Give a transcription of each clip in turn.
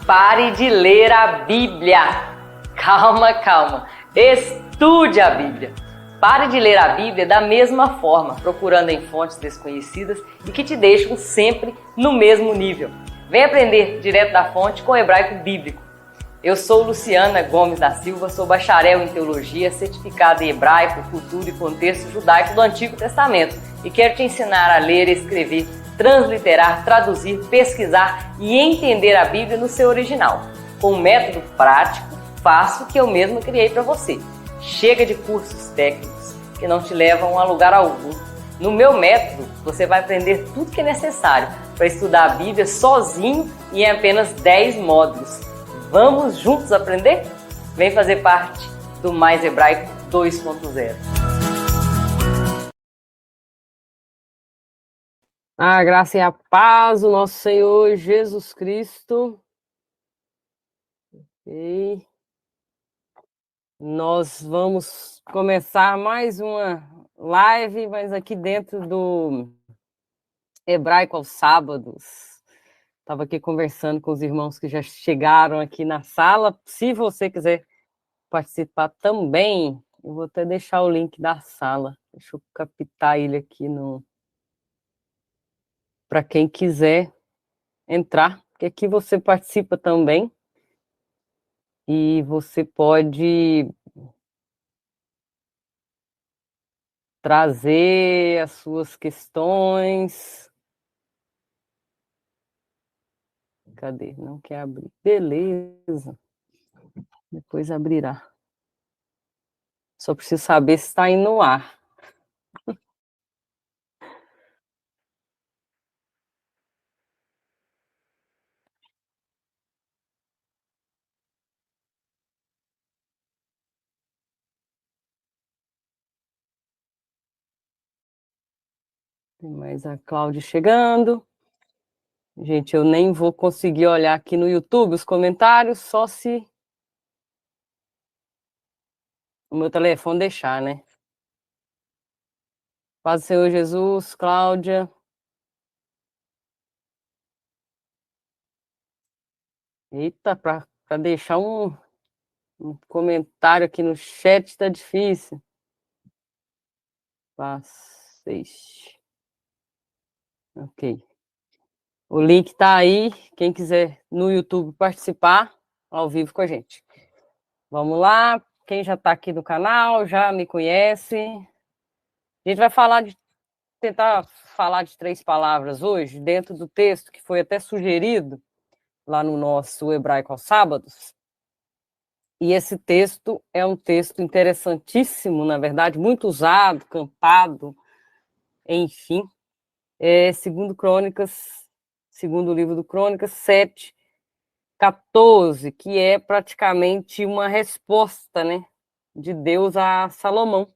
Pare de ler a Bíblia. Calma, calma. Estude a Bíblia. Pare de ler a Bíblia da mesma forma, procurando em fontes desconhecidas e que te deixam sempre no mesmo nível. Vem aprender direto da fonte com o hebraico bíblico. Eu sou Luciana Gomes da Silva, sou bacharel em teologia, certificada em hebraico, cultura e contexto judaico do Antigo Testamento e quero te ensinar a ler, escrever, transliterar, traduzir, pesquisar e entender a Bíblia no seu original, com um método prático, fácil, que eu mesma criei para você. Chega de cursos técnicos que não te levam a lugar algum. No meu método, você vai aprender tudo que é necessário para estudar a Bíblia sozinho e em apenas 10 módulos. Vamos juntos aprender? Vem fazer parte do Mais Hebraico 2.0. A graça e a paz do nosso Senhor Jesus Cristo. E nós vamos começar mais uma live, mas aqui dentro do Hebraico aos Sábados. Estava aqui conversando com os irmãos que já chegaram aqui na sala. Se você quiser participar também, eu vou até deixar o link da sala. Deixa eu captar ele aqui para quem quiser entrar, porque aqui você participa também e você pode trazer as suas questões. Cadê? Não quer abrir. Beleza. Depois abrirá. Só preciso saber se está indo no ar. Tem mais a Cláudia chegando. Gente, eu nem vou conseguir olhar aqui no YouTube os comentários, só se o meu telefone deixar, né? Paz do Senhor Jesus, Cláudia. Eita, para deixar um comentário aqui no chat está difícil. Paz, 6. Ok. O link está aí, quem quiser no YouTube participar ao vivo com a gente. Vamos lá, quem já está aqui no canal, já me conhece. A gente vai tentar falar de 3 palavras hoje, dentro do texto que foi até sugerido lá no nosso Hebraico aos Sábados. E esse texto é um texto interessantíssimo, na verdade, muito usado, campado, enfim. Segundo livro do Crônicas, 7:14, que é praticamente uma resposta, né, de Deus a Salomão.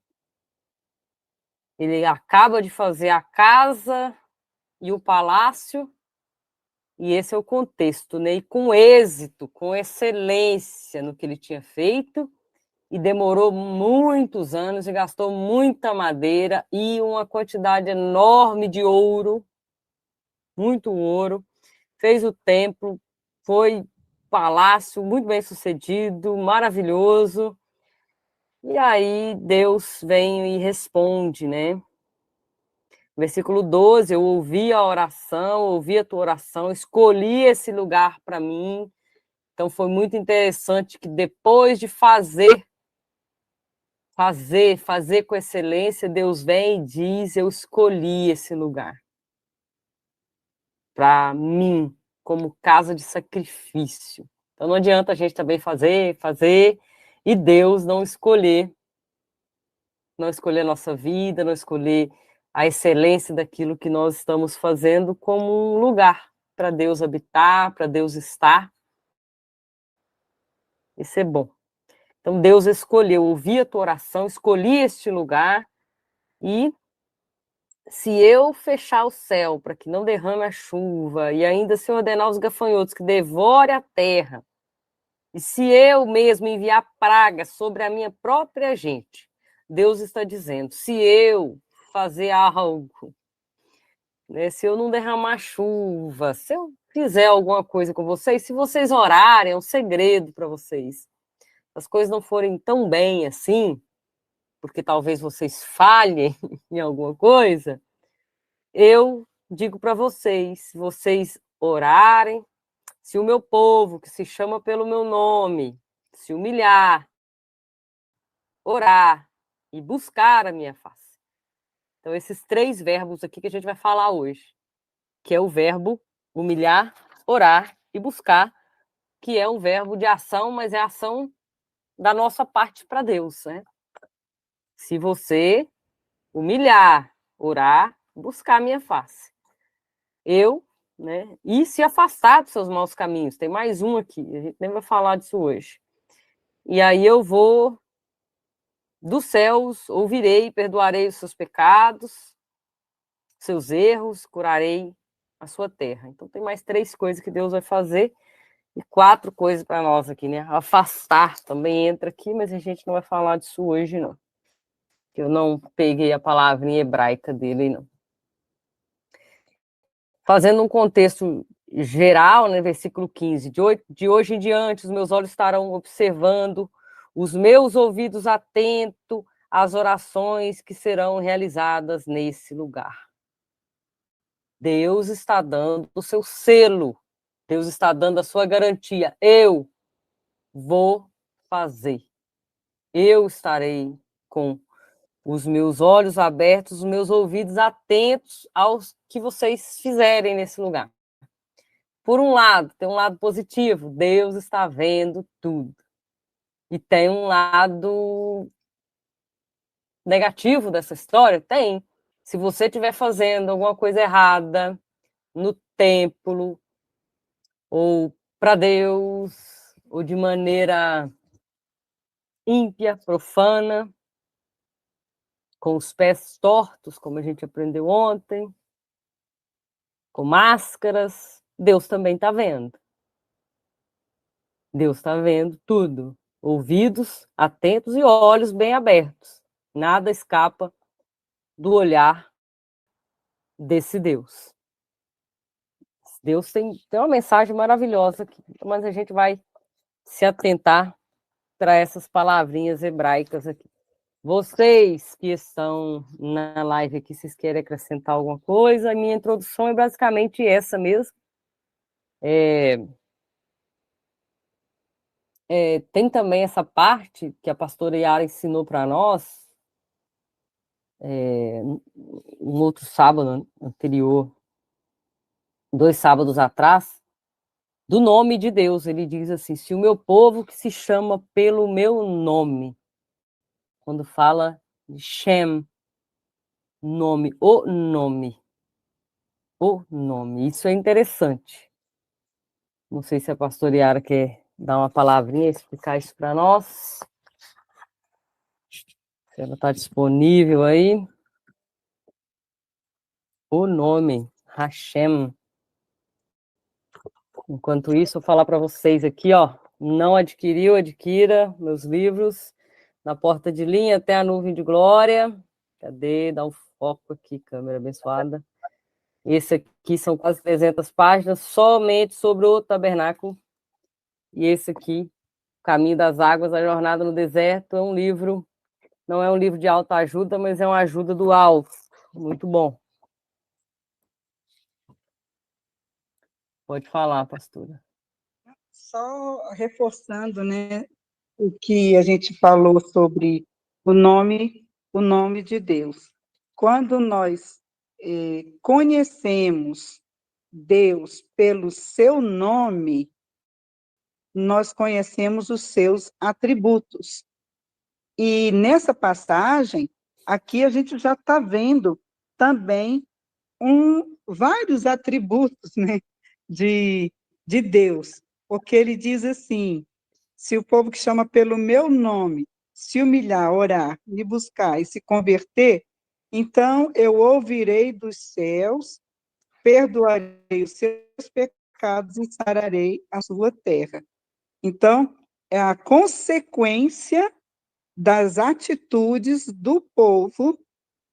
Ele acaba de fazer a casa e o palácio, e esse é o contexto, né? E com êxito, com excelência no que ele tinha feito, e demorou muitos anos e gastou muita madeira e uma quantidade enorme de ouro, muito ouro, fez o templo, foi palácio muito bem sucedido, maravilhoso. E aí Deus vem e responde, né? Versículo 12, eu ouvi a oração, ouvi a tua oração, escolhi esse lugar para mim. Então foi muito interessante que depois de fazer com excelência, Deus vem e diz, eu escolhi esse lugar para mim, como casa de sacrifício. Então não adianta a gente também fazer, e Deus não escolher a nossa vida, não escolher a excelência daquilo que nós estamos fazendo como um lugar para Deus habitar, para Deus estar. Isso é bom. Então Deus escolheu, ouvi a tua oração, escolhi este lugar, e se eu fechar o céu para que não derrame a chuva, e ainda se ordenar os gafanhotos que devore a terra, e se eu mesmo enviar praga sobre a minha própria gente, Deus está dizendo, se eu fazer algo, né, se eu não derramar chuva, se eu fizer alguma coisa com vocês, se vocês orarem, é um segredo para vocês. As coisas não forem tão bem assim, porque talvez vocês falhem em alguma coisa, eu digo para vocês, se vocês orarem, se o meu povo, que se chama pelo meu nome, se humilhar, orar e buscar a minha face. Então, esses 3 verbos aqui que a gente vai falar hoje, que é o verbo humilhar, orar e buscar, que é um verbo de ação, mas é ação da nossa parte para Deus, né? Se você humilhar, orar, buscar a minha face. Eu, né? E se afastar dos seus maus caminhos. Tem mais um aqui, a gente nem vai falar disso hoje. E aí eu vou dos céus, ouvirei, perdoarei os seus pecados, seus erros, curarei a sua terra. Então tem mais 3 coisas que Deus vai fazer e 4 coisas para nós aqui, né? Afastar também entra aqui, mas a gente não vai falar disso hoje, não. Eu não peguei a palavra em hebraica dele, não. Fazendo um contexto geral, né, versículo 15, de hoje em diante os meus olhos estarão observando, os meus ouvidos atentos às orações que serão realizadas nesse lugar. Deus está dando o seu selo, Deus está dando a sua garantia. Eu vou fazer. Eu estarei com os meus olhos abertos, os meus ouvidos atentos aos que vocês fizerem nesse lugar. Por um lado, tem um lado positivo, Deus está vendo tudo. E tem um lado negativo dessa história? Tem. Se você estiver fazendo alguma coisa errada no templo, ou para Deus, ou de maneira ímpia, profana, com os pés tortos, como a gente aprendeu ontem, com máscaras, Deus também está vendo. Deus está vendo tudo. Ouvidos atentos e olhos bem abertos. Nada escapa do olhar desse Deus. Deus tem uma mensagem maravilhosa aqui, mas a gente vai se atentar para essas palavrinhas hebraicas aqui. Vocês que estão na live aqui, vocês querem acrescentar alguma coisa? A minha introdução é basicamente essa mesmo. Tem também essa parte que a pastora Yara ensinou para nós, um outro sábado anterior, 2 sábados atrás, do nome de Deus. Ele diz assim, se o meu povo que se chama pelo meu nome, quando fala de Shem, nome, o nome, isso é interessante. Não sei se a pastora Yara quer dar uma palavrinha, explicar isso para nós. Se ela está disponível aí. O nome, Hashem. Enquanto isso, eu vou falar para vocês aqui, ó. Não adquiriu, adquira meus livros. Na porta de linha até a nuvem de glória. Cadê? Dá um foco aqui, câmera abençoada. Esse aqui são quase 300 páginas, somente sobre o tabernáculo. E esse aqui, Caminho das Águas, a Jornada no Deserto, é um livro, não é um livro de alta ajuda, mas é uma ajuda do alto. Muito bom. Pode falar, pastora. Só reforçando, né, o que a gente falou sobre o nome de Deus. Quando nós conhecemos Deus pelo seu nome, nós conhecemos os seus atributos. E nessa passagem, aqui a gente já está vendo também vários atributos, né, de Deus, porque ele diz assim, se o povo que chama pelo meu nome se humilhar, orar, me buscar e se converter, então eu ouvirei dos céus, perdoarei os seus pecados e sararei a sua terra. Então, é a consequência das atitudes do povo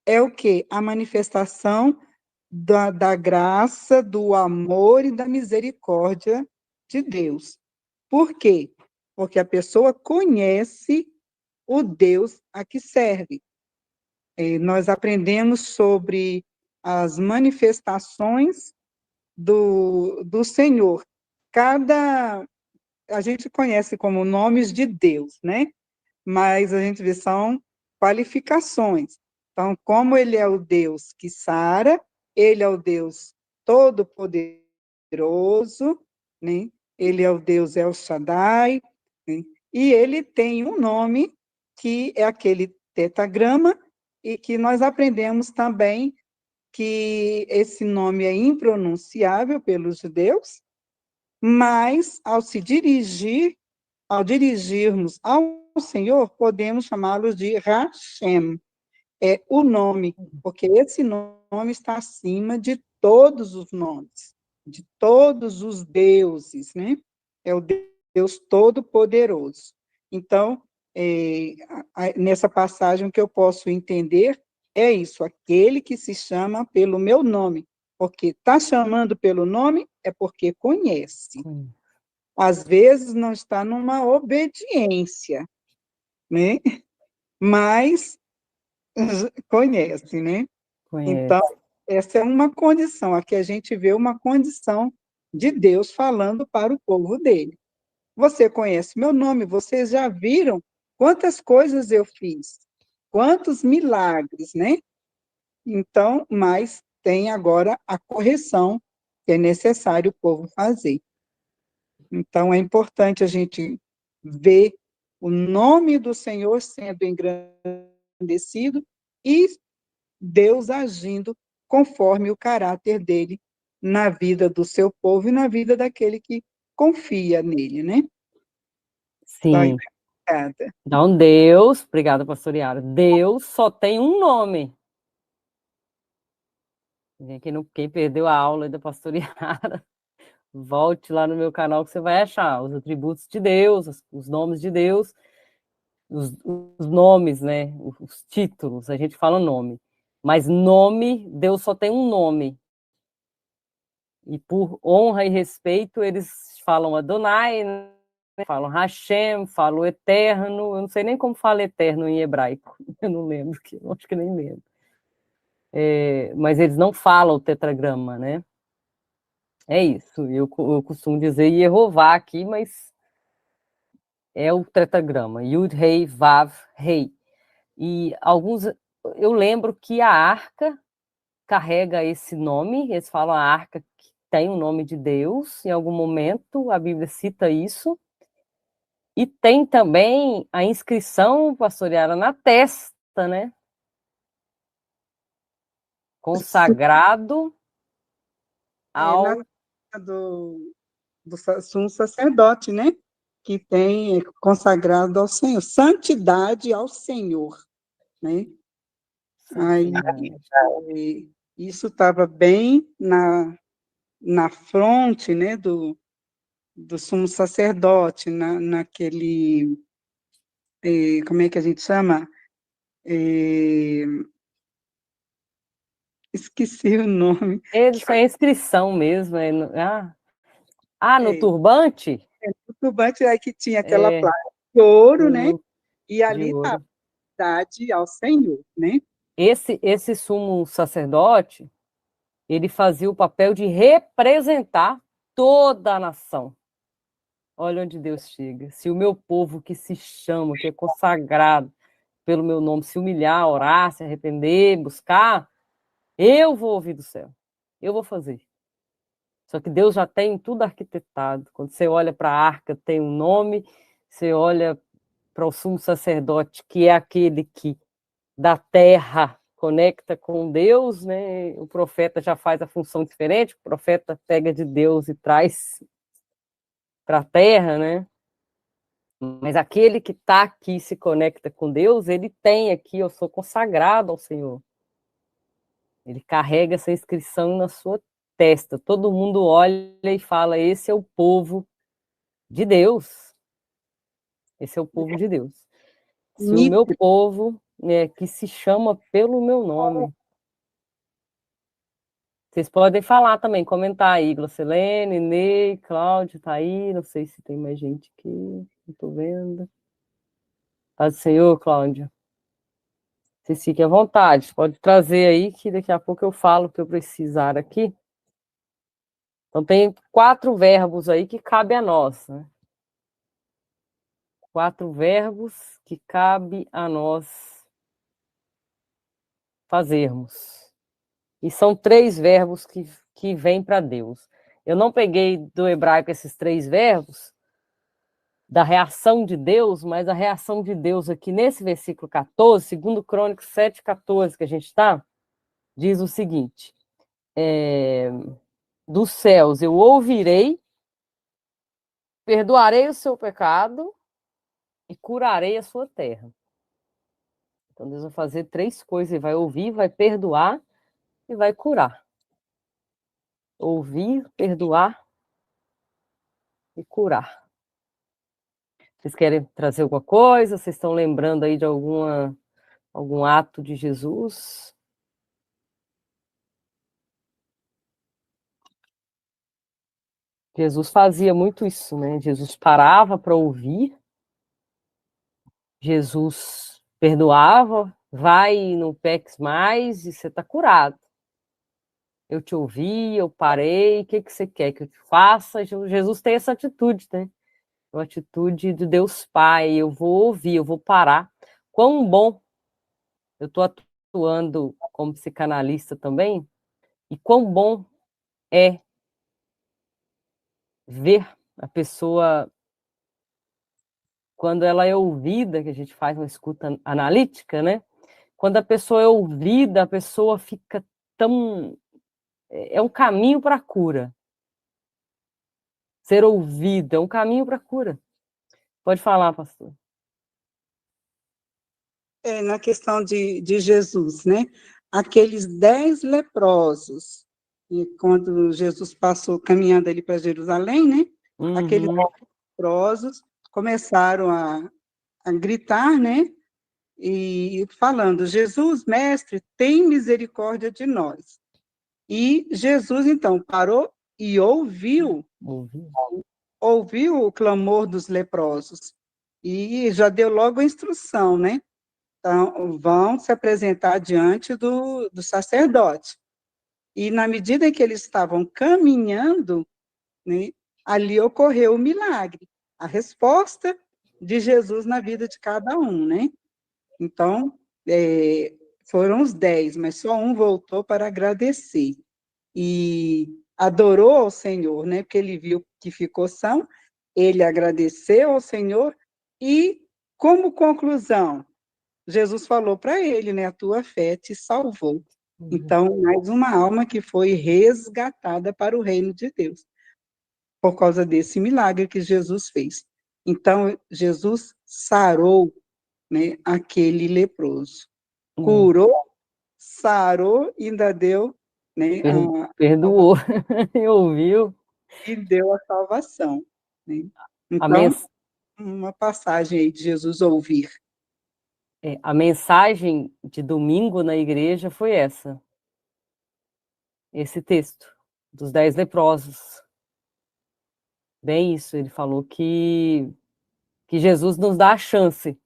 é o quê? A manifestação da graça, do amor e da misericórdia de Deus. Por quê? Porque a pessoa conhece o Deus a que serve. Nós aprendemos sobre as manifestações do Senhor. A gente conhece como nomes de Deus, né? Mas a gente vê são qualificações. Então, como ele é o Deus que sara, ele é o Deus todo-poderoso, né? Ele é o Deus El Shaddai, né? E ele tem um nome que é aquele tetagrama, e que nós aprendemos também que esse nome é impronunciável pelos judeus, mas ao dirigirmos ao Senhor, podemos chamá-lo de Hashem, é o nome, porque esse nome está acima de todos os nomes, de todos os deuses, né? É o Deus Todo-Poderoso. Então, nessa passagem, o que eu posso entender é isso, aquele que se chama pelo meu nome, porque está chamando pelo nome é porque conhece. Às vezes não está numa obediência, né? Mas conhece, né? Conhece. Então, essa é uma condição, aqui a gente vê uma condição de Deus falando para o povo dele. Você conhece meu nome, vocês já viram quantas coisas eu fiz, quantos milagres, né? Então, mas tem agora a correção que é necessário o povo fazer. Então, é importante a gente ver o nome do Senhor sendo engrandecido e Deus agindo conforme o caráter dele na vida do seu povo e na vida daquele que confia nele, né? Sim. Obrigada. Então, Deus, obrigada, pastor Yara, Deus só tem um nome. Quem perdeu a aula da pastor Yara, volte lá no meu canal que você vai achar os atributos de Deus, os nomes de Deus, os nomes, né? Os títulos, a gente fala nome. Mas nome, Deus só tem um nome. E por honra e respeito, eles falam Adonai, né? Falam Hashem, falam eterno. Eu não sei nem como fala eterno em hebraico. Eu não lembro, acho que nem lembro. Mas eles não falam o tetragrama, né? É isso. Eu costumo dizer Yehová aqui, mas é o tetragrama. Yud, Rei, Vav, Rei. E eu lembro que a arca carrega esse nome, eles falam a arca que tem o nome de Deus, em algum momento a Bíblia cita isso, e tem também a inscrição, pastor Yara, na testa, né? Consagrado Na ao... do sumo sacerdote, né? Que tem consagrado ao Senhor, santidade ao Senhor, né? Aí, isso estava bem na fronte, né, do sumo sacerdote, naquele, como é que a gente chama? Esqueci o nome. Isso é inscrição mesmo. No É, turbante? o turbante aí que tinha aquela É, placa de ouro, né? sim, E de ali está a ouro. santidade ao Senhor, né? Esse sumo sacerdote, ele fazia o papel de representar toda a nação. Olha onde Deus chega. Se o meu povo que se chama, que é consagrado pelo meu nome, se humilhar, orar, se arrepender, buscar, eu vou ouvir do céu. Eu vou fazer. Só que Deus já tem tudo arquitetado. Quando você olha para a arca, tem um nome, você olha para o sumo sacerdote, que é aquele que da terra conecta com Deus, né? O profeta já faz a função diferente, o profeta pega de Deus e traz para a terra, né? Mas aquele que está aqui se conecta com Deus, ele tem aqui, eu sou consagrado ao Senhor. Ele carrega essa inscrição na sua testa. Todo mundo olha e fala: esse é o povo de Deus. Esse é o povo de Deus. Se o meu povo, né, que se chama pelo meu nome. Vocês podem falar também, comentar aí, Glocilene, Ney, Cláudio, tá aí, não sei se tem mais gente aqui, não tô vendo. Paz do Senhor, Cláudio. Vocês fiquem à vontade, pode trazer aí, que daqui a pouco eu falo o que eu precisar aqui. Então, tem 4 verbos aí que cabe a nós, né? 4 verbos que cabe a nós fazermos. E são 3 verbos que vêm para Deus. Eu não peguei do hebraico esses 3 verbos, da reação de Deus, mas a reação de Deus aqui nesse versículo 14, segundo Crônicas 7:14, que a gente está, diz o seguinte, dos céus eu ouvirei, perdoarei o seu pecado e curarei a sua terra. Então Deus vai fazer 3 coisas, ele vai ouvir, vai perdoar e vai curar. Ouvir, perdoar e curar. Vocês querem trazer alguma coisa? Vocês estão lembrando aí de algum ato de Jesus? Jesus fazia muito isso, né? Jesus parava para ouvir, Jesus perdoava, vai e não peques mais e você está curado. Eu te ouvi, eu parei, o que você quer que eu te faça? Jesus tem essa atitude, né? Uma atitude de Deus Pai, eu vou ouvir, eu vou parar. Quão bom, eu estou atuando como psicanalista também, e quão bom é ver a pessoa, quando ela é ouvida, que a gente faz uma escuta analítica, né? Quando a pessoa é ouvida, a pessoa fica tão... É um caminho para a cura. Ser ouvida é um caminho para a cura. Pode falar, pastor. Na questão de Jesus, né? Aqueles 10 leprosos, e quando Jesus passou caminhando ali para Jerusalém, né? Aqueles 10 leprosos começaram a gritar, né? E falando, Jesus, mestre, tem misericórdia de nós. E Jesus, então, parou e ouviu o clamor dos leprosos. E já deu logo a instrução, né? Então, vão se apresentar diante do sacerdote. E, na medida em que eles estavam caminhando, né, ali ocorreu o milagre, a resposta de Jesus na vida de cada um, né? Então, foram os 10, mas só um voltou para agradecer. E adorou ao Senhor, né? Porque ele viu que ficou são, ele agradeceu ao Senhor e, como conclusão, Jesus falou para ele, né? A tua fé te salvou. Então, mais uma alma que foi resgatada para o reino de Deus, por causa desse milagre que Jesus fez. Então, Jesus sarou, né, aquele leproso. Curou, sarou e ainda deu, né, perdoou, ouviu. E deu a salvação. Né? Então, uma passagem aí de Jesus ouvir. A mensagem de domingo na igreja foi essa. Esse texto, dos 10 leprosos. Bem isso, ele falou que Jesus nos dá a chance.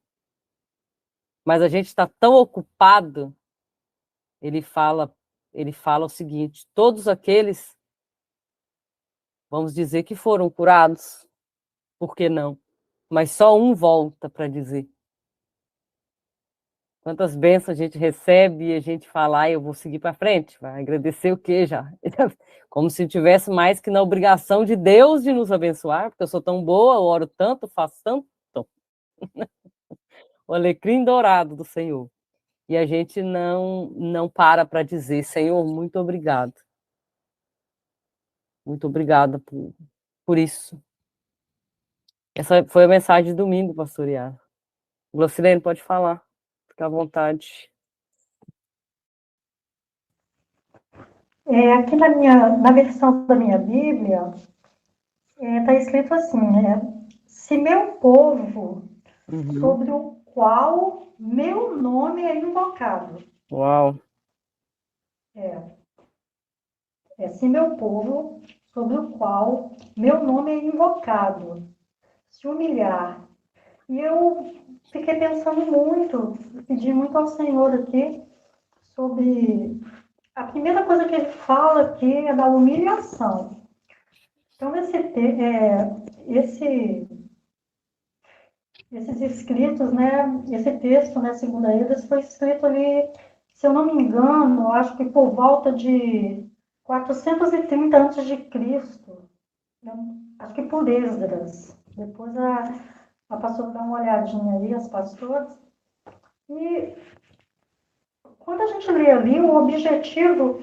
Mas a gente está tão ocupado, ele fala o seguinte, todos aqueles, vamos dizer que foram curados, por que não? Mas só um volta para dizer. Quantas bênçãos a gente recebe e a gente fala, eu vou seguir para frente, vai agradecer o quê já? Como se tivesse mais que na obrigação de Deus de nos abençoar, porque eu sou tão boa, eu oro tanto, faço tanto. O alecrim dourado do Senhor. E a gente não para dizer, Senhor, muito obrigado. Muito obrigada por isso. Essa foi a mensagem de domingo, pastor Iara. Glocilene, pode falar. Fica à vontade. Aqui na versão da minha Bíblia, está escrito assim, se meu povo, sobre o qual meu nome é invocado. Uau. se meu povo, sobre o qual meu nome é invocado, se humilhar. E eu fiquei pensando muito, pedi muito ao Senhor aqui sobre a primeira coisa que ele fala aqui é da humilhação. Então, esses escritos, né, esse texto, né, segundo eles, foi escrito ali, se eu não me engano, eu acho que por volta de 430 antes de Cristo, né, acho que por Esdras. Depois a pastora dá uma olhadinha aí, as pastoras. E quando a gente lê ali, o objetivo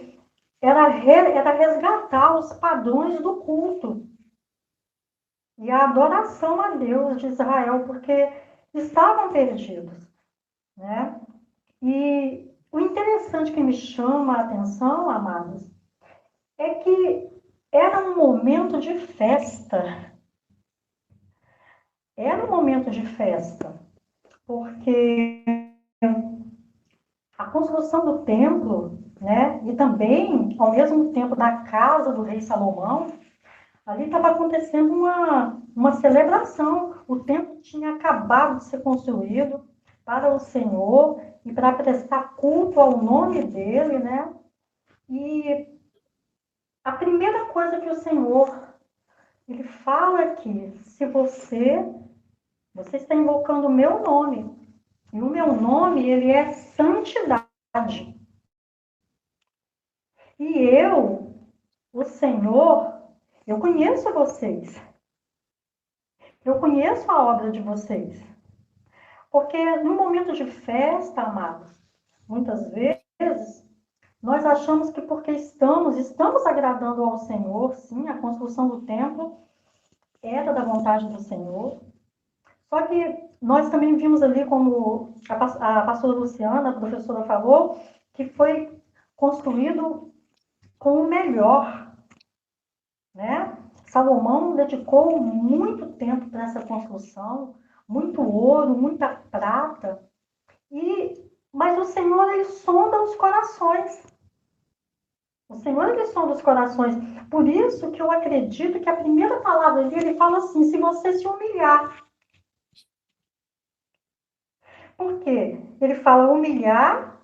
era resgatar os padrões do culto e a adoração a Deus de Israel, porque estavam perdidos, né? E o interessante que me chama a atenção, amados, é que era um momento de festa. Era um momento de festa, porque a construção do templo, né, e também, ao mesmo tempo, da casa do rei Salomão, ali estava acontecendo uma celebração. O templo tinha acabado de ser construído para o Senhor e para prestar culto ao nome dele, né? E a primeira coisa que o Senhor ele fala aqui, se você está invocando o meu nome, e o meu nome ele é santidade. E eu, o Senhor, eu conheço vocês. Eu conheço a obra de vocês. Porque no momento de festa, amados, muitas vezes, nós achamos que porque estamos agradando ao Senhor, sim, a construção do templo era da vontade do Senhor. Só que nós também vimos ali, como a pastora Luciana, a professora falou, que foi construído com o melhor, né? Salomão dedicou muito tempo para essa construção, muito ouro, muita prata, mas o Senhor, ele sonda os corações. O Senhor, ele sonda os corações. Por isso que eu acredito que a primeira palavra dele, ele fala assim, se você se humilhar. Por quê? Ele fala humilhar,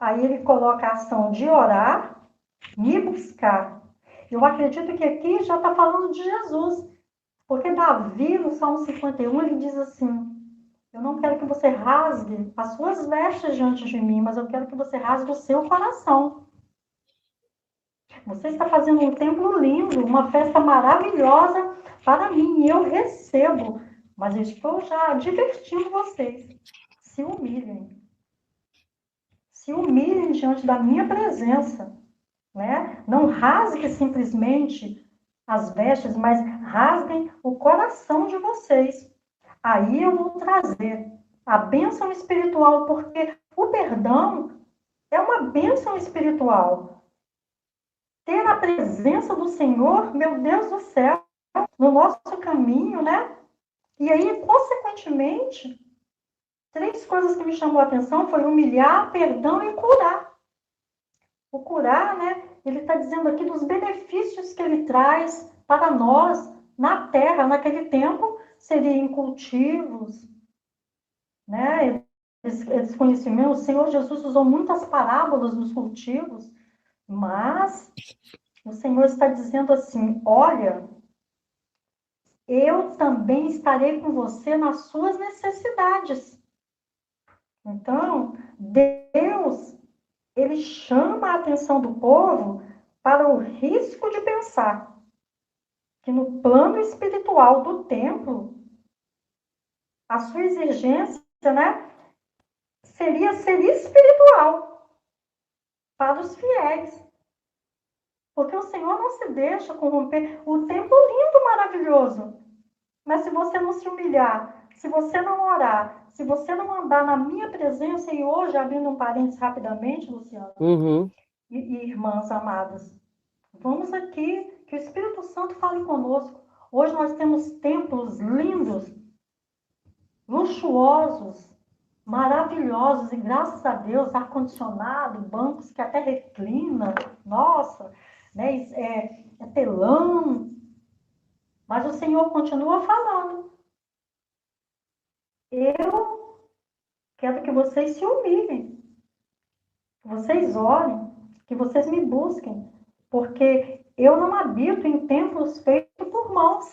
aí ele coloca a ação de orar, me buscar. Eu acredito que aqui já está falando de Jesus. Porque Davi, no Salmo 51, ele diz assim, eu não quero que você rasgue as suas vestes diante de mim, mas eu quero que você rasgue o seu coração. Você está fazendo um templo lindo, uma festa maravilhosa para mim, e eu recebo, mas eu estou já divertindo vocês. Se humilhem. Se humilhem diante da minha presença, né? Não rasgue simplesmente as vestes, mas rasguem o coração de vocês. Aí eu vou trazer a bênção espiritual, porque o perdão é uma bênção espiritual. Ter a presença do Senhor, meu Deus do céu, no nosso caminho, né? E aí, consequentemente, 3 coisas que me chamou a atenção foi humilhar, perdão e curar. O curar, né? Ele está dizendo aqui dos benefícios que ele traz para nós na terra, naquele tempo, seriam cultivos, né? Esse conhecimento, o Senhor Jesus usou muitas parábolas nos cultivos, mas o Senhor está dizendo assim, olha, eu também estarei com você nas suas necessidades. Então, Deus, ele chama a atenção do povo para o risco de pensar que no plano espiritual do templo, a sua exigência, né, seria ser espiritual para os fiéis. Porque o Senhor não se deixa corromper. O templo lindo, maravilhoso. Mas se você não se humilhar, se você não orar, se você não andar na minha presença, e hoje, abrindo um parênteses rapidamente, Luciana, e irmãs amadas, vamos aqui, que o Espírito Santo fale conosco. Hoje nós temos templos lindos, luxuosos, maravilhosos, e graças a Deus, ar-condicionado, bancos que até reclinam, nossa, né? É telão. Mas o Senhor continua falando. Eu quero que vocês se humilhem, que vocês orem, que vocês me busquem, porque eu não habito em templos feitos por mãos,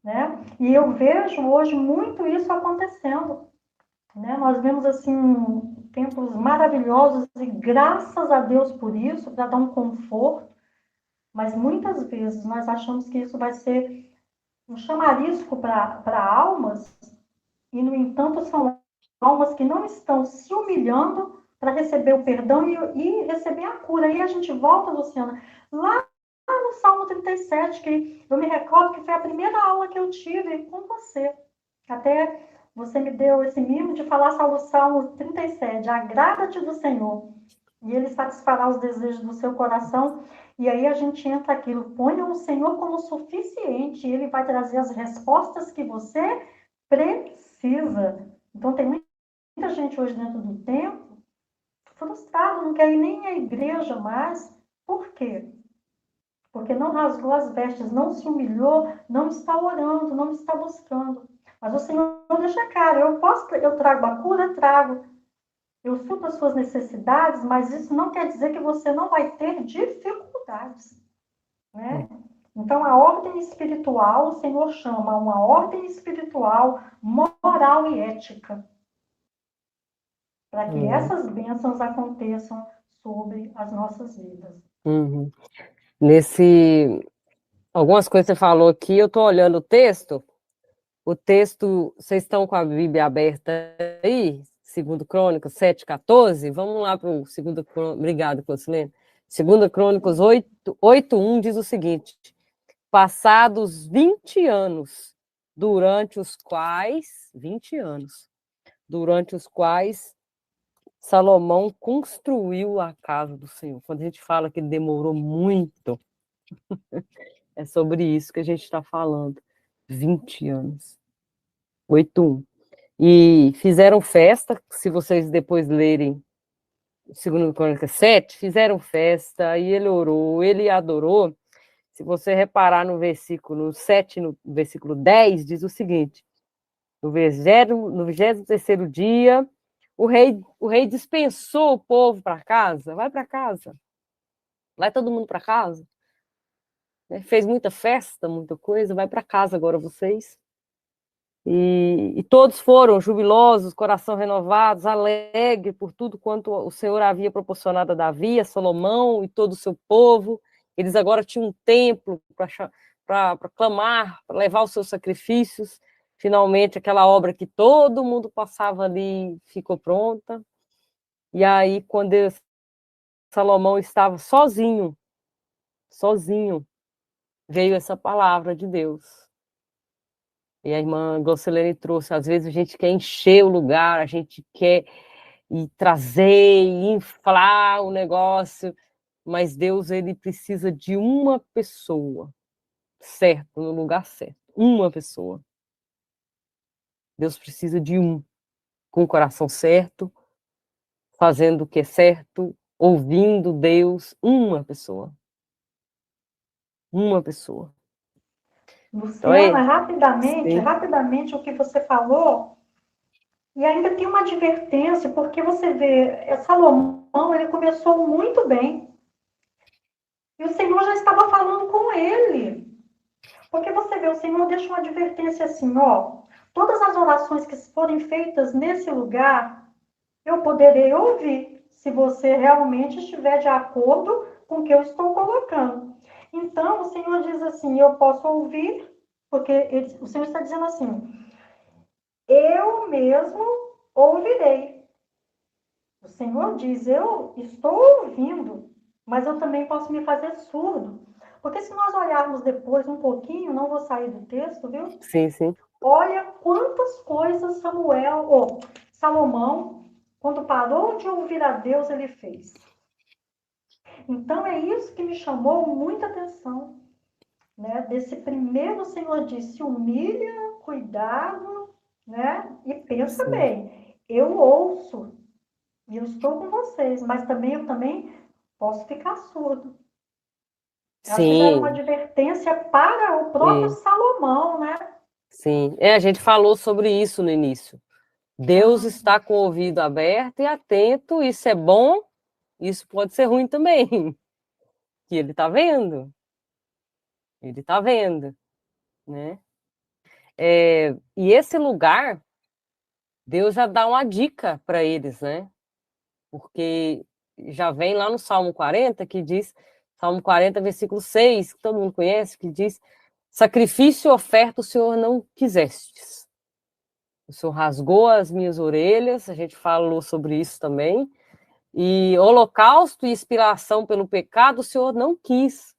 né? E eu vejo hoje muito isso acontecendo, né? Nós vemos assim templos maravilhosos e graças a Deus por isso, para dar um conforto, mas muitas vezes nós achamos que isso vai ser um chamarisco para almas, e no entanto são almas que não estão se humilhando para receber o perdão e receber a cura. Aí a gente volta, Luciana, lá no Salmo 37, que eu me recordo que foi a primeira aula que eu tive com você. Até você me deu esse mimo de falar sobre o Salmo 37, agrada-te do Senhor, e Ele satisfará os desejos do seu coração. E aí a gente entra aquilo, ponha o Senhor como suficiente, e Ele vai trazer as respostas que você precisa. Então tem muita gente hoje dentro do templo frustrado, não quer ir nem à igreja mais. Por quê? Porque não rasgou as vestes, não se humilhou, não está orando, não está buscando. Mas o Senhor deixa claro, eu trago a cura, trago. Eu supro as suas necessidades, mas isso não quer dizer que você não vai ter dificuldades, né? Então, a ordem espiritual, o Senhor chama uma ordem espiritual, moral e ética, para que essas bênçãos aconteçam sobre as nossas vidas. Uhum. Algumas coisas que você falou aqui, eu estou olhando o texto, vocês estão com a Bíblia aberta aí? 2 Crônicas 7:14, vamos lá para o 2 Crônicas, obrigado, Clocilene. 2 Crônicas 8:1 diz o seguinte: passados 20 anos, durante os quais Salomão construiu a casa do Senhor. Quando a gente fala que ele demorou muito, é sobre isso que a gente está falando. 20 anos. 8:1. E fizeram festa, se vocês depois lerem 2 Crônicas 7, fizeram festa, e ele orou, ele adorou. Se você reparar no versículo 7, no versículo 10, diz o seguinte: no 23º dia, o rei dispensou o povo para casa, vai para casa, vai todo mundo para casa, né? Fez muita festa, muita coisa, vai para casa agora vocês. E todos foram jubilosos, coração renovados, alegres por tudo quanto o Senhor havia proporcionado a Davi, a Salomão e todo o seu povo. Eles agora tinham um templo para clamar, para levar os seus sacrifícios. Finalmente, aquela obra que todo mundo passava ali ficou pronta. E aí, quando Salomão estava sozinho, veio essa palavra de Deus. E a irmã Glaucelene trouxe, às vezes a gente quer encher o lugar, a gente quer trazer, inflar o negócio, mas Deus, ele precisa de uma pessoa, certo, no lugar certo, uma pessoa. Deus precisa de com o coração certo, fazendo o que é certo, ouvindo Deus, uma pessoa. Uma pessoa. Luciana, Sim. rapidamente o que você falou, e ainda tem uma advertência, porque você vê, Salomão, ele começou muito bem, e o Senhor já estava falando com ele, porque você vê, o Senhor deixa uma advertência assim, ó, todas as orações que forem feitas nesse lugar, eu poderei ouvir, se você realmente estiver de acordo com o que eu estou colocando. Então, o Senhor diz assim, eu posso ouvir, porque o Senhor está dizendo assim, eu mesmo ouvirei. O Senhor diz, eu estou ouvindo, mas eu também posso me fazer surdo. Porque se nós olharmos depois um pouquinho, não vou sair do texto, viu? Sim, sim. Olha quantas coisas Salomão, quando parou de ouvir a Deus, ele fez. Então, é isso que me chamou muita atenção. Né? Desse primeiro, o Senhor disse, humilha, cuidado, né? E pensa bem, eu ouço, e eu estou com vocês, mas eu também posso ficar surdo. Eu acho que já era uma Sim, advertência para o próprio sim, Salomão, né? sim. A gente falou sobre isso no início. Deus Ah, está com o ouvido aberto e atento, isso é bom, isso pode ser ruim também. Que ele está vendo, né? E esse lugar, Deus já dá uma dica para eles, né? Porque já vem lá no Salmo 40, que diz, Salmo 40, versículo 6, que todo mundo conhece, que diz: sacrifício e oferta o Senhor não quisestes. O Senhor rasgou as minhas orelhas, a gente falou sobre isso também. E holocausto e expiação pelo pecado, o Senhor não quis,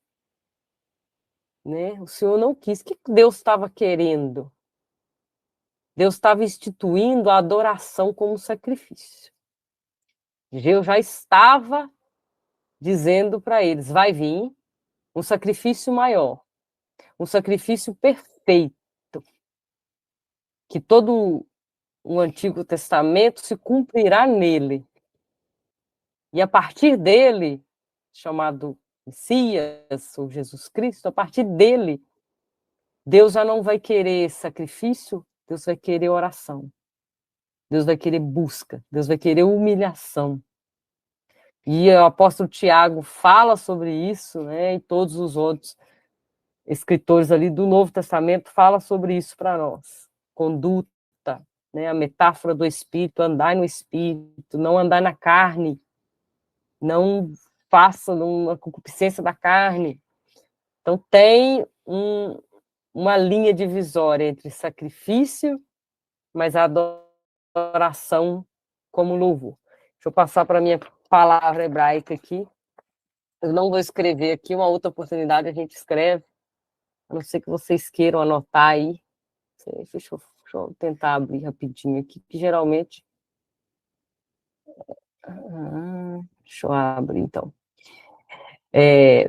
né? O Senhor não quis. O que Deus estava querendo? Deus estava instituindo a adoração como sacrifício. Deus já estava dizendo para eles: vai vir um sacrifício maior, um sacrifício perfeito, que todo o Antigo Testamento se cumprirá nele. E a partir dele, chamado Messias ou Jesus Cristo, a partir dele, Deus já não vai querer sacrifício, Deus vai querer oração. Deus vai querer busca, Deus vai querer humilhação. E o apóstolo Tiago fala sobre isso, né? E todos os outros escritores ali do Novo Testamento falam sobre isso para nós. Conduta, né? A metáfora do Espírito, andar no Espírito, não andar na carne, não faça uma concupiscência da carne. Então tem uma linha divisória entre sacrifício, mas a adoração como louvor. Deixa eu passar para a minha palavra hebraica aqui. Eu não vou escrever aqui, uma outra oportunidade a gente escreve, a não ser que vocês queiram anotar aí. Deixa eu tentar abrir rapidinho aqui, que geralmente... deixa eu abrir, então. É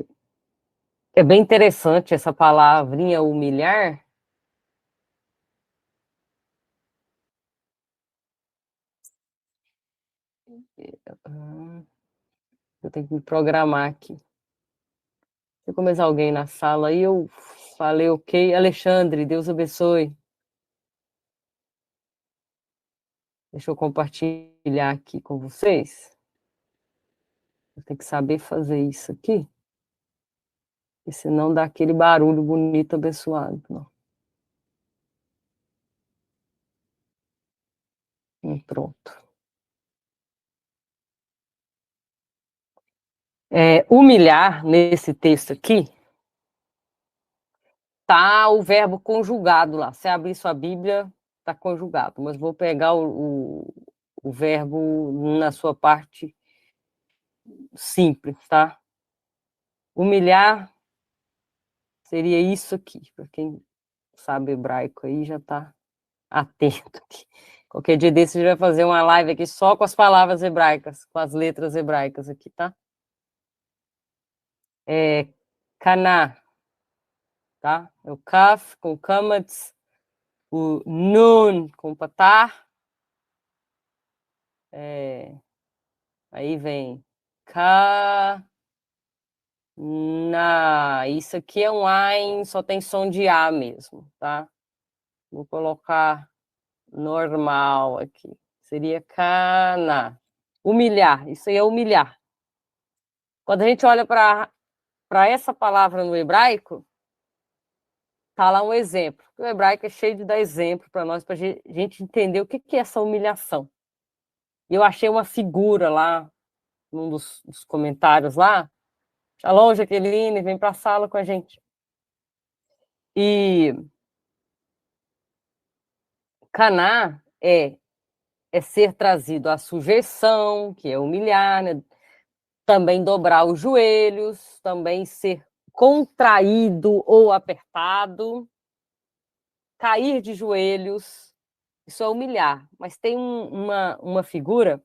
bem interessante essa palavrinha humilhar. Eu tenho que me programar aqui. Tem mais alguém na sala aí? Eu falei ok. Alexandre, Deus abençoe. Deixa eu compartilhar aqui com vocês. Eu tenho que saber fazer isso aqui. E senão dá aquele barulho bonito, abençoado. Não. Pronto. Humilhar, nesse texto aqui, tá o verbo conjugado lá. Se abrir sua Bíblia, tá conjugado. Mas vou pegar o verbo na sua parte simples, tá? Humilhar seria isso aqui. Para quem sabe hebraico aí, já tá atento aqui. Qualquer dia desse a gente vai fazer uma live aqui só com as palavras hebraicas, com as letras hebraicas aqui, tá? Caná, tá? É o kaf com kamatz, o nun com patar, aí vem ka, na. Isso aqui é um ain, só tem som de a mesmo, tá? Vou colocar normal aqui. Seria cana. Humilhar, isso aí é humilhar. Quando a gente olha para essa palavra no hebraico, tá lá um exemplo. O hebraico é cheio de dar exemplo para nós, para a gente entender o que é essa humilhação. E eu achei uma figura lá, num dos comentários lá. Shalom, Jaqueline, vem para a sala com a gente. E caná é ser trazido à sujeição, que é humilhar, né? Também dobrar os joelhos, também ser contraído ou apertado, cair de joelhos, isso é humilhar. Mas tem uma figura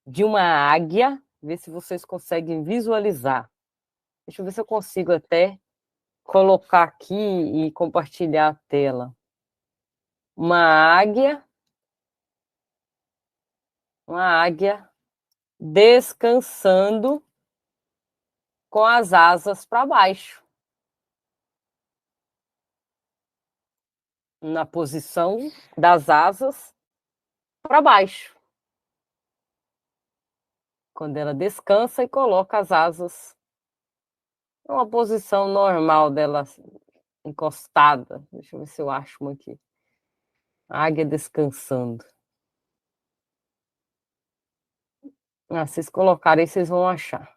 de uma águia, ver se vocês conseguem visualizar. Deixa eu ver se eu consigo até colocar aqui e compartilhar a tela. Uma águia descansando com as asas para baixo. Na posição das asas para baixo. Quando ela descansa e coloca as asas numa posição normal dela, encostada. Deixa eu ver se eu acho uma aqui. Águia descansando. Ah, se vocês colocarem, vocês vão achar.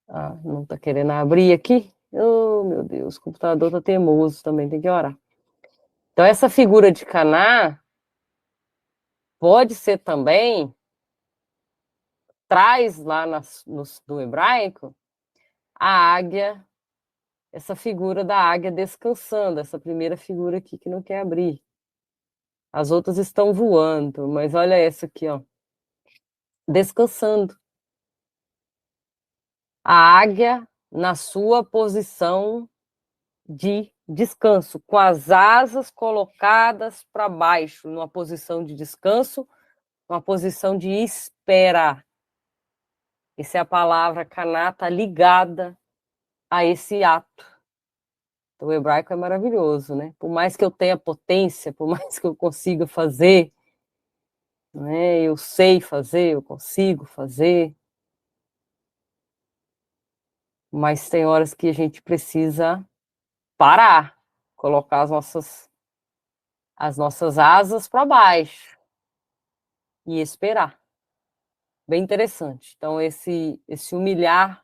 Ah, não está querendo abrir aqui? Oh, meu Deus, o computador está teimoso também, tem que orar. Então, essa figura de Caná pode ser também, traz lá no hebraico, a águia, essa figura da águia descansando, essa primeira figura aqui que não quer abrir. As outras estão voando, mas olha essa aqui, ó. Descansando. A águia na sua posição de descanso, com as asas colocadas para baixo, numa posição de descanso, uma posição de espera. Essa é a palavra caná, está ligada a esse ato. Então, o hebraico é maravilhoso, né? Por mais que eu tenha potência, por mais que eu consiga fazer, né? Eu sei fazer, eu consigo fazer, mas tem horas que a gente precisa parar, colocar as nossas asas para baixo e esperar. Bem interessante. Então, esse humilhar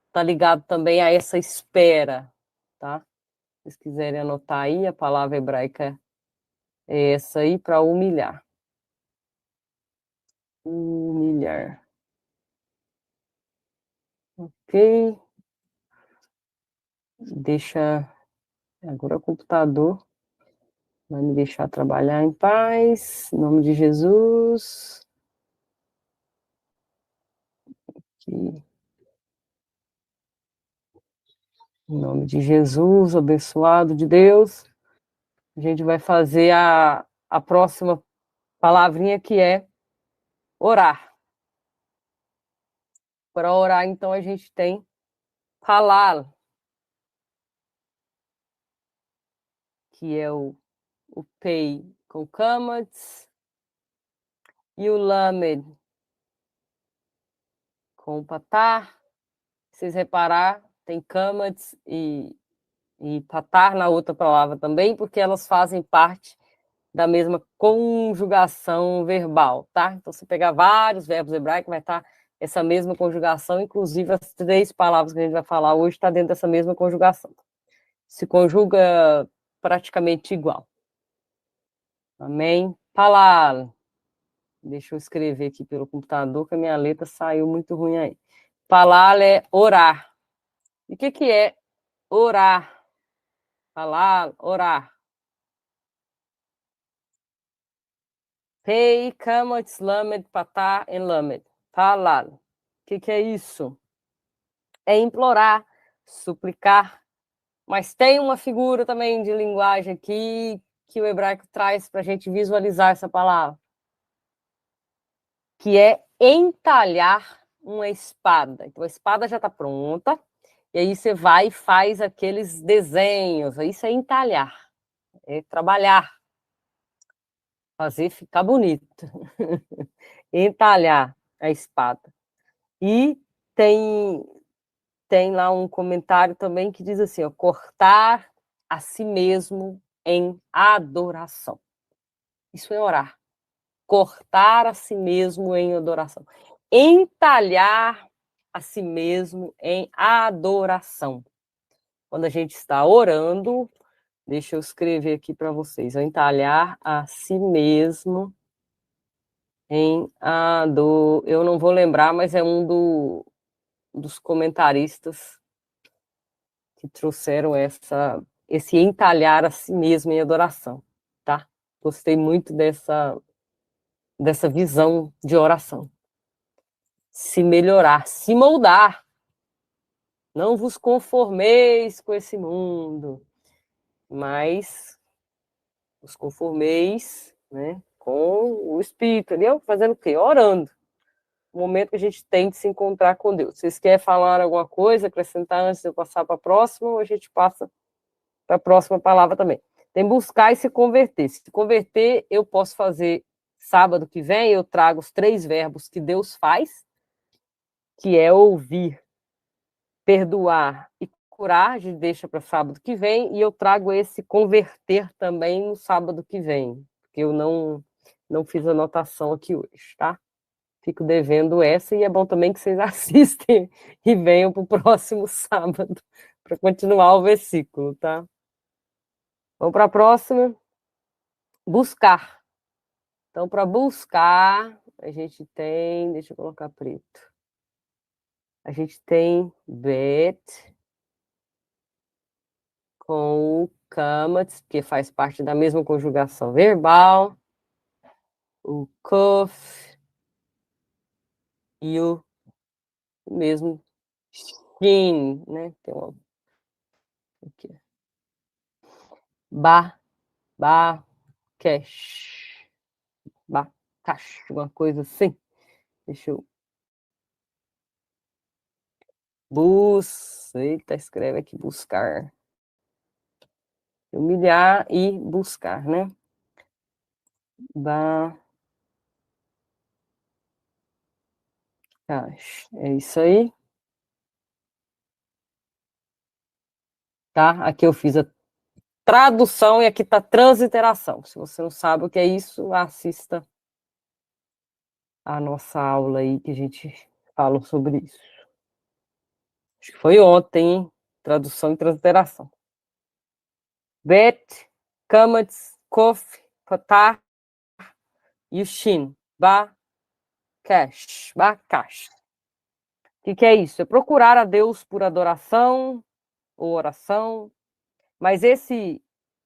está ligado também a essa espera, tá? Se vocês quiserem anotar aí, a palavra hebraica é essa aí, para humilhar. Humilhar. Ok. Deixa... Agora o computador vai me deixar trabalhar em paz. Em nome de Jesus. Aqui. Em nome de Jesus, abençoado de Deus. A gente vai fazer a próxima palavrinha, que é orar. Para orar, então, a gente tem halal, que é o pei com kamatz, e o lamed com patar. Se vocês reparar, tem kamatz e patar na outra palavra também, porque elas fazem parte da mesma conjugação verbal, tá? Então, se pegar vários verbos hebraicos, vai estar essa mesma conjugação, inclusive as 3 palavras que a gente vai falar hoje está dentro dessa mesma conjugação. Se conjuga praticamente igual. Amém? Palal. Deixa eu escrever aqui pelo computador, que a minha letra saiu muito ruim aí. Palal é orar. E o que é orar? Palal, orar. Pei, kamatz, lamed, patá, en lamed. Palal. O que é isso? É implorar, suplicar. Mas tem uma figura também de linguagem aqui que o hebraico traz para a gente visualizar essa palavra, que é entalhar uma espada. Então, a espada já está pronta, e aí você vai e faz aqueles desenhos. Isso é entalhar, é trabalhar, fazer ficar bonito. Entalhar a espada. E tem lá um comentário também que diz assim, ó, cortar a si mesmo em adoração. Isso é orar. Cortar a si mesmo em adoração. Entalhar a si mesmo em adoração. Quando a gente está orando, deixa eu escrever aqui para vocês, entalhar a si mesmo em adoração. Eu não vou lembrar, mas é um dos comentaristas que trouxeram esse entalhar a si mesmo em adoração, tá? Gostei muito dessa visão de oração. Se melhorar, se moldar. Não vos conformeis com esse mundo, mas vos conformeis, né, com o Espírito. Ali, fazendo o quê? Orando. o momento que a gente tem de se encontrar com Deus. Vocês querem falar alguma coisa, acrescentar antes de eu passar para a próxima, ou a gente passa para a próxima palavra também? Tem buscar e se converter. Se converter, eu posso fazer sábado que vem, eu trago os 3 verbos que Deus faz, que é ouvir, perdoar e curar, a gente deixa para sábado que vem, e eu trago esse converter também no sábado que vem, porque eu não fiz anotação aqui hoje, tá? Fico devendo essa, e é bom também que vocês assistem e venham para o próximo sábado para continuar o versículo, tá? Vamos para a próxima. Buscar. Então, para buscar, a gente tem, deixa eu colocar preto. A gente tem bet com o kamat, que faz parte da mesma conjugação verbal, o kuf e o mesmo shin, né? Tem uma aqui. Ba, cash, cash, uma coisa assim. Deixa eu eita, escreve aqui, buscar. Humilhar e buscar, né? É isso aí. Tá? Aqui eu fiz a tradução e aqui tá transliteração. Se você não sabe o que é isso, assista a nossa aula aí que a gente fala sobre isso. Acho que foi ontem, hein? Tradução e transliteração. Bet, kamatz, kof, patah e o shin. Cash. O que é isso? É procurar a Deus por adoração ou oração, mas esse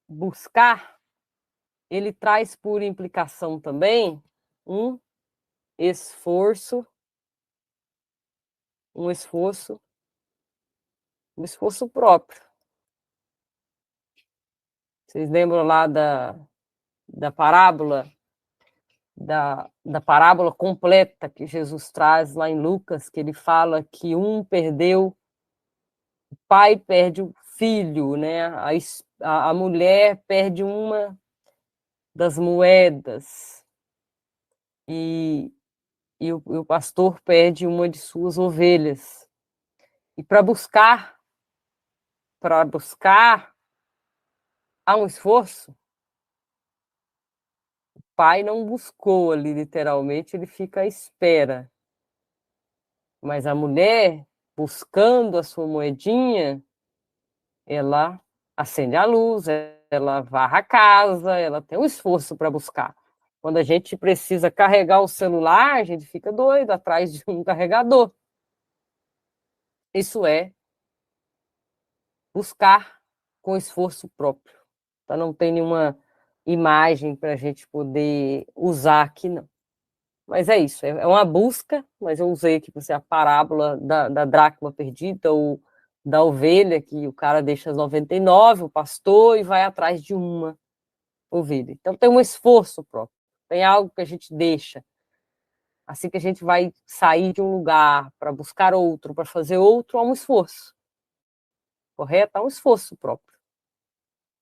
buscar, ele traz por implicação também um esforço próprio. Vocês lembram lá da parábola, da parábola completa que Jesus traz lá em Lucas, que ele fala que um perdeu, o pai perde o filho, né? A mulher perde uma das moedas e o pastor perde uma de suas ovelhas. E para buscar há um esforço. O pai não buscou ali literalmente, ele fica à espera. Mas a mulher, buscando a sua moedinha, ela acende a luz, ela varre a casa, ela tem um esforço para buscar. Quando a gente precisa carregar o celular, a gente fica doido atrás de um carregador. Isso é buscar com esforço próprio. Então, não tem nenhuma imagem para a gente poder usar aqui, não. Mas é isso, é uma busca, mas eu usei aqui para você a parábola da dracma perdida, ou da ovelha, que o cara deixa as 99, o pastor, e vai atrás de uma ovelha. Então tem um esforço próprio, tem algo que a gente deixa. Assim que a gente vai sair de um lugar para buscar outro, para fazer outro, há um esforço. Correto? Há um esforço próprio.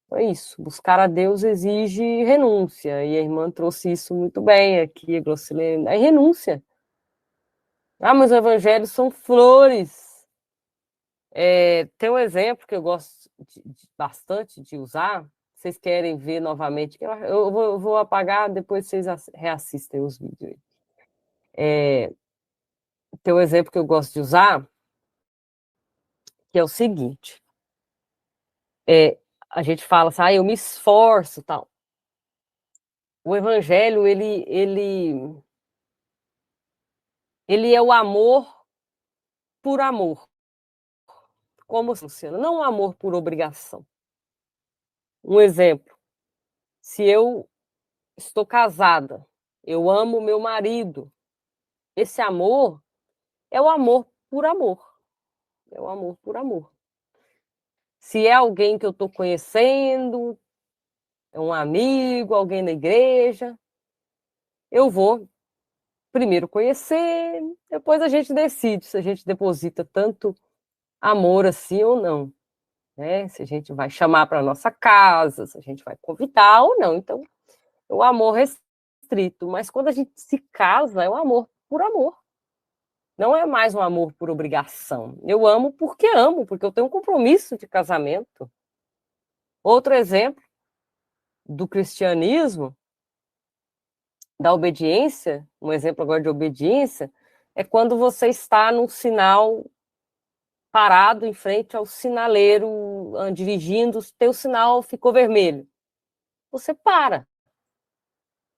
Então é isso, buscar a Deus exige renúncia, e a irmã trouxe isso muito bem aqui, a Grocilene. É renúncia. Ah, mas os evangelhos são flores. Tem um exemplo que eu gosto bastante de usar. Vocês querem ver novamente? Eu vou apagar, depois vocês reassistem os vídeos. Tem um exemplo que eu gosto de usar, que é o seguinte. A gente fala assim, eu me esforço, tal. O evangelho, ele é o amor por amor. Como funciona? Não o amor por obrigação. Um exemplo. Se eu estou casada, eu amo meu marido. Esse amor é o amor por amor. É o amor por amor. Se é alguém que eu estou conhecendo, é um amigo, alguém da igreja, eu vou primeiro conhecer, depois a gente decide se a gente deposita tanto amor assim ou não, né? Se a gente vai chamar para nossa casa, se a gente vai convidar ou não. Então, o amor restrito. Mas quando a gente se casa, é o amor por amor. Não é mais um amor por obrigação. Eu amo, porque eu tenho um compromisso de casamento. Outro exemplo do cristianismo, da obediência, um exemplo agora de obediência, é quando você está num sinal parado em frente ao sinaleiro, dirigindo, teu sinal ficou vermelho. Você para.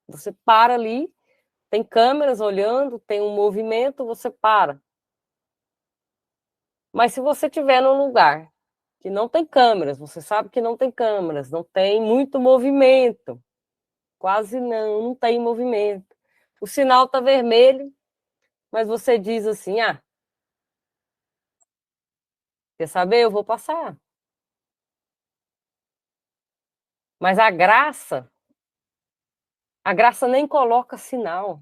Você para ali, tem câmeras olhando, tem um movimento, você para. Mas se você estiver num lugar que não tem câmeras, você sabe que não tem câmeras, não tem muito movimento, quase não tem movimento. O sinal está vermelho, mas você diz assim, quer saber? Eu vou passar. Mas a graça nem coloca sinal.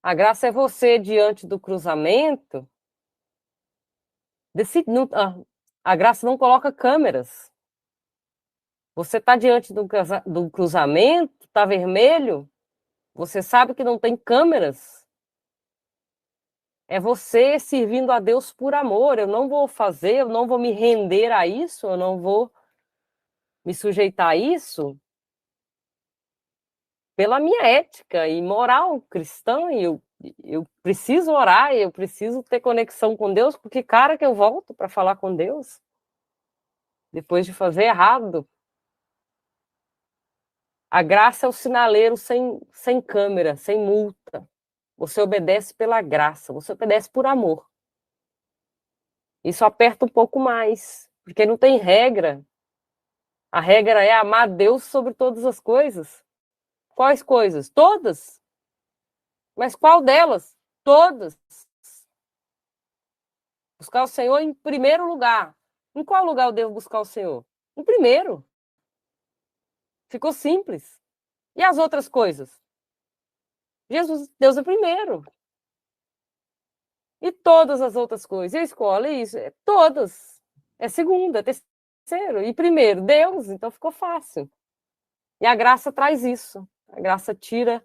A graça é você, diante do cruzamento, a graça não coloca câmeras. Você está diante do cruzamento, está vermelho, você sabe que não tem câmeras. É você servindo a Deus por amor. Eu não vou fazer, eu não vou me render a isso, eu não vou me sujeitar a isso pela minha ética e moral cristã, e eu preciso orar, eu preciso ter conexão com Deus, porque cara que eu volto para falar com Deus depois de fazer errado. A graça é o sinaleiro sem câmera, sem multa. Você obedece pela graça, você obedece por amor. Isso aperta um pouco mais, porque não tem regra. A regra é amar Deus sobre todas as coisas. Quais coisas? Todas. Mas qual delas? Todas. Buscar o Senhor em primeiro lugar. Em qual lugar eu devo buscar o Senhor? Em primeiro. Ficou simples. E as outras coisas? Deus é primeiro. E todas as outras coisas? E a escola, isso? Todas. É segunda, terceiro. E primeiro, Deus. Então ficou fácil. E a graça traz isso. A graça tira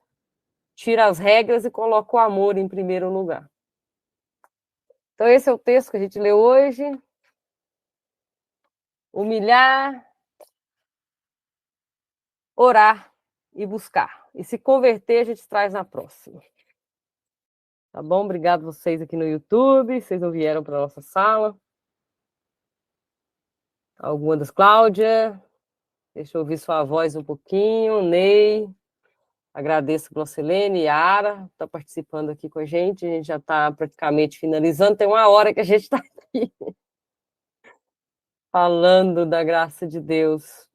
as regras e coloca o amor em primeiro lugar. Então, esse é o texto que a gente leu hoje. Humilhar, orar e buscar. E se converter, a gente traz na próxima. Tá bom? Obrigado a vocês aqui no YouTube. Vocês não vieram para a nossa sala. Alguma das Cláudia. Deixa eu ouvir sua voz um pouquinho. Ney. Agradeço a Glaucelene e a Ara, está participando aqui com a gente já está praticamente finalizando, tem 1 hora que a gente está aqui falando da graça de Deus.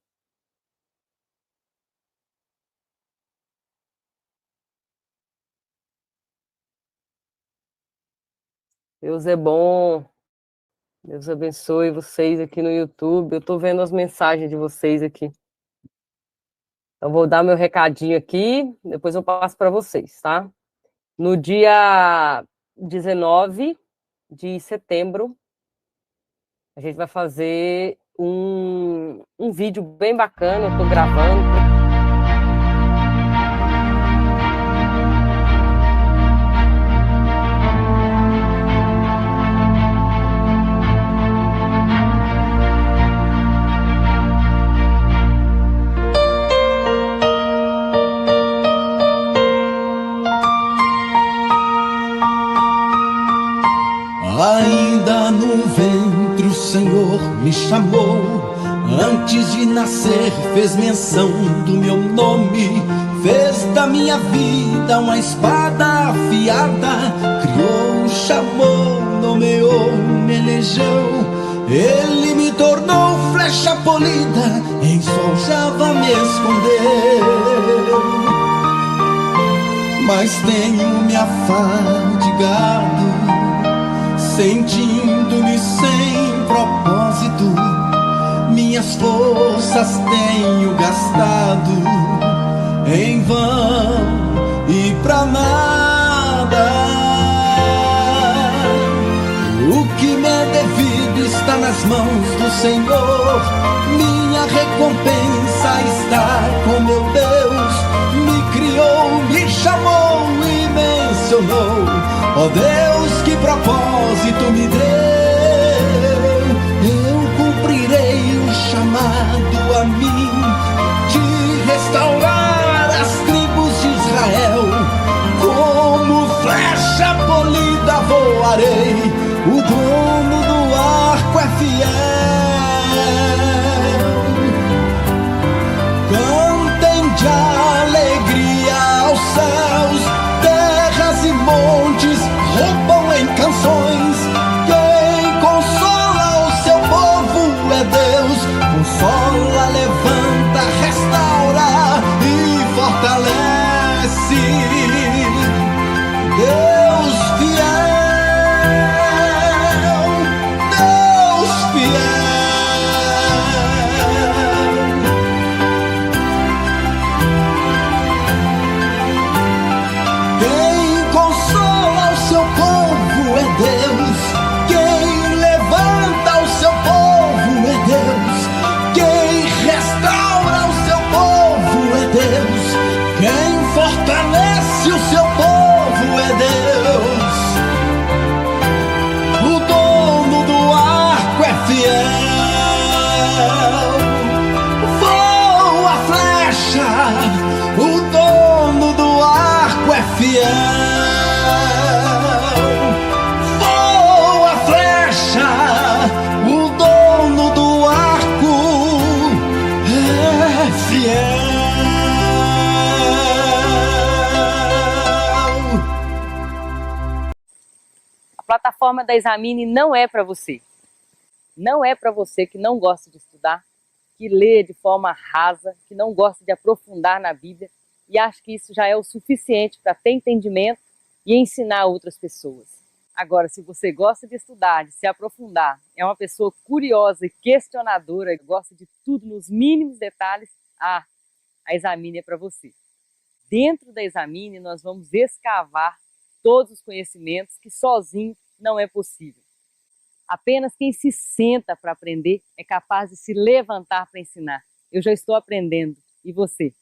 Deus é bom, Deus abençoe vocês aqui no YouTube, eu estou vendo as mensagens de vocês aqui. Então, vou dar meu recadinho aqui, depois eu passo para vocês, tá? No dia 19 de setembro, a gente vai fazer um vídeo bem bacana, eu estou gravando. Ainda no ventre o Senhor me chamou, antes de nascer fez menção do meu nome, fez da minha vida uma espada afiada, criou, chamou, nomeou, me elegeu, Ele me tornou flecha polida, em sol Java me escondeu. Mas tenho me afadigado, sentindo-me sem propósito, minhas forças tenho gastado em vão e pra nada. O que me é devido está nas mãos do Senhor. Minha recompensa está com meu Deus. Me criou, me chamou e mencionou. Ó Deus, que propósito me deu. Eu cumprirei o chamado a mim de restaurar as tribos de Israel. Como flecha polida voarei. O dono do arco é fiel. Cantem de alegria aos céus, terras e montes roubam em canções. Quem consola o seu povo é Deus. Consola, levanta, restaura e fortalece. Deus fiel. Fortalece o seu povo é Deus. O dono do arco é fiel. Voa a flecha. O dono do arco é fiel. Voa a flecha. O dono do arco é fiel. A plataforma da Examine não é para você. Não é para você que não gosta de estudar, que lê de forma rasa, que não gosta de aprofundar na Bíblia e acha que isso já é o suficiente para ter entendimento e ensinar outras pessoas. Agora, se você gosta de estudar, de se aprofundar, é uma pessoa curiosa e questionadora, gosta de tudo nos mínimos detalhes, a Examine é para você. Dentro da Examine, nós vamos escavar todos os conhecimentos que sozinho não é possível. Apenas quem se senta para aprender é capaz de se levantar para ensinar. Eu já estou aprendendo. E você?